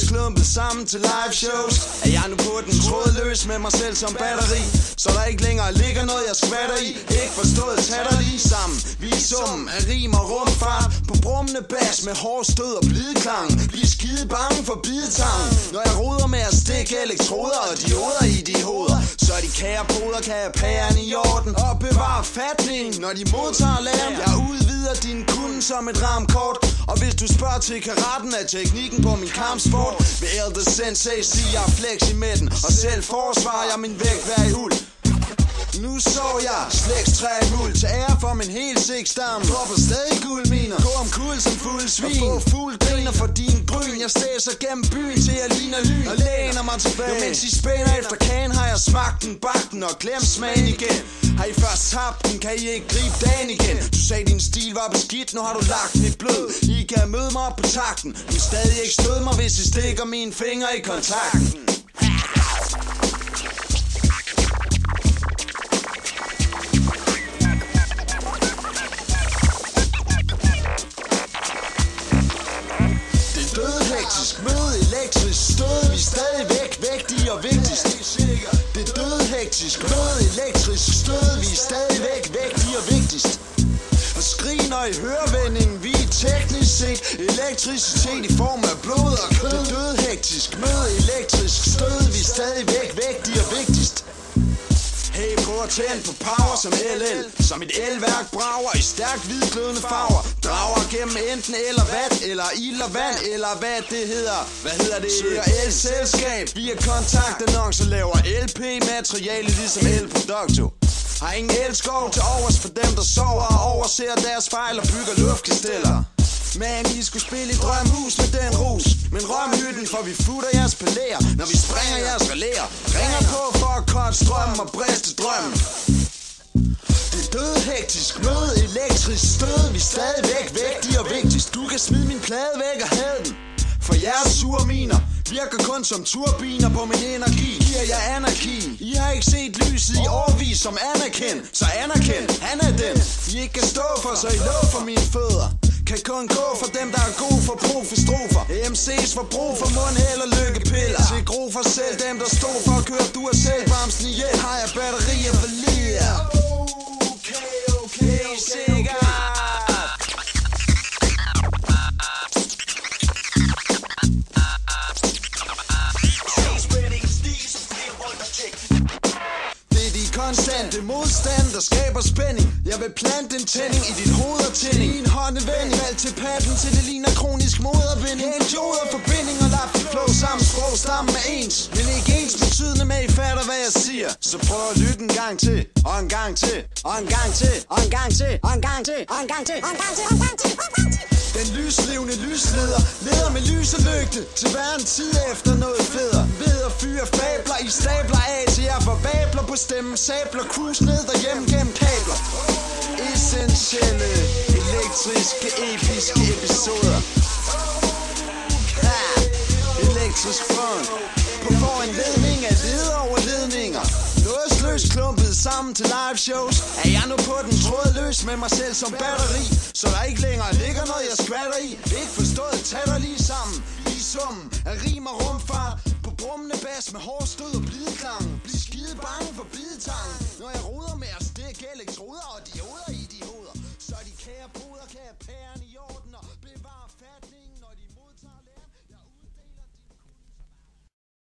Klumpet sammen til live shows. Er jeg nu på den trådløs med mig selv som batteri, så der ikke længere ligger noget jeg skvatter i. Ikke forstået, tag dig lige sammen. Vi er summen af rim og rumfart på brummende bas med hård stød og blideklang. Bliv skide bange for bidetang, når jeg roder med at stikke elektroder og dioder i de hoveder, så de kære poder kan have pæren i orden og bevare fatningen, når de modtager læren. Jeg udvider din kunde som et ramkort, og hvis du spørger til karaten af teknikken på min kampsport, vil ældre sensei sige jeg er flex i midten, og selv forsvarer jeg min vægt hver i uld. Nu så jeg slægtstræ muld til ære for min helt sigt-stamme. Dropper stadig guldminer, gå om kul som fuld svin og få fuld griner for din gryn. Jeg stæser gennem byen til jeg ligner lyn og læner mig tilbage, og mens I spænder efter kagen har jeg smagt den, bagt den og glemt smagen igen. Har I først tabt den, kan I ikke gribe dagen igen. Du sagde din stil var beskidt, nu har du lagt mit blød. I kan møde mig op på takten, men stadig ikke stød mig, hvis I stikker mine fingre i kontakten. Møde elektrisk stød, vi er stadig vægtige og vigtigst. Det er døde hektisk. Møde elektrisk stød, vi er stadig vægtige og vigtigst. Og skrig når I hører vendingen, vi er teknisk set elektricitet i form af blod og kød. Det er døde hektisk. Møde elektrisk stød, vi er stadig vægtige og vigtigst. Hey, prøv at tænde på power som LL, som et elværk brager i stærkt hvidglødende farver. Drager gennem enten eller vat, eller ild og vand, eller hvad det hedder. Hvad hedder det? Søger el-selskab via kontaktannoncer, laver LP-materiale ligesom el-produkto. Har ingen elskov til overs for dem der sover og overser deres fejl og bygger luftkasteller. Men I skulle spille i drømhus med den rus, men rømhytten for vi futter jeres palæer, når vi springer jeres relæer. Ringer på for at korte strømmen og briste drømmen. Det er død hektisk, møde elektrisk stød, vi er stadig vægtige og vigtigst. Du kan smide min plade væk og have den, for jeres sure miner virker kun som turbiner på min energi. Giver jeg anarki. I har ikke set lyset i årvis som anerkendt, så anerkend, han er den I ikke kan stå for, så I lå for mine fødder. Kan kun gå for dem der er gode for profestrofer. MC's for brug for mundhæld og lykkepiller. Til gro for selv dem der stod for at køre du er selv bremsen ihjel. Har jeg batterier for lige. Okay, sikkert. Konstante modstand, der skaber spænding. Jeg vil plante en tænding i dit hoved og tænding. I en håndevending, valg til patten til det ligner kronisk moderbinding. En joder forbinding og lap dit flow sammen. Sprog stammen er ens, men ikke ens betydende med I fatter hvad jeg siger. Så prøv at lytte en gang til, og en gang til, og en gang til, og en gang til, og en gang til, og en gang til, og en gang til, og en gang til, og en gang til. Den lyslevende lysleder leder med lys og lygte til hver en tid efter noget feder. Ved at fyre fabler i stabler af til jeg forbabler på stemmen. Sabler cruise ned derhjemme gennem kabler. Essentielle, elektriske, episke episoder. Elektrisk front på foranledning af lederoverledninger. Nådesløst klumpet sammen til live shows. Er jeg nu på den trådløs med mig selv som batteri, så der ikke længere ligger noget jeg skvatter i. Ikke forstået, tag dig lige sammen. I summen af rim og rumfart på brummende bas med hård stød og blideklang. Bliv skide bange for bidetang, når jeg roder med at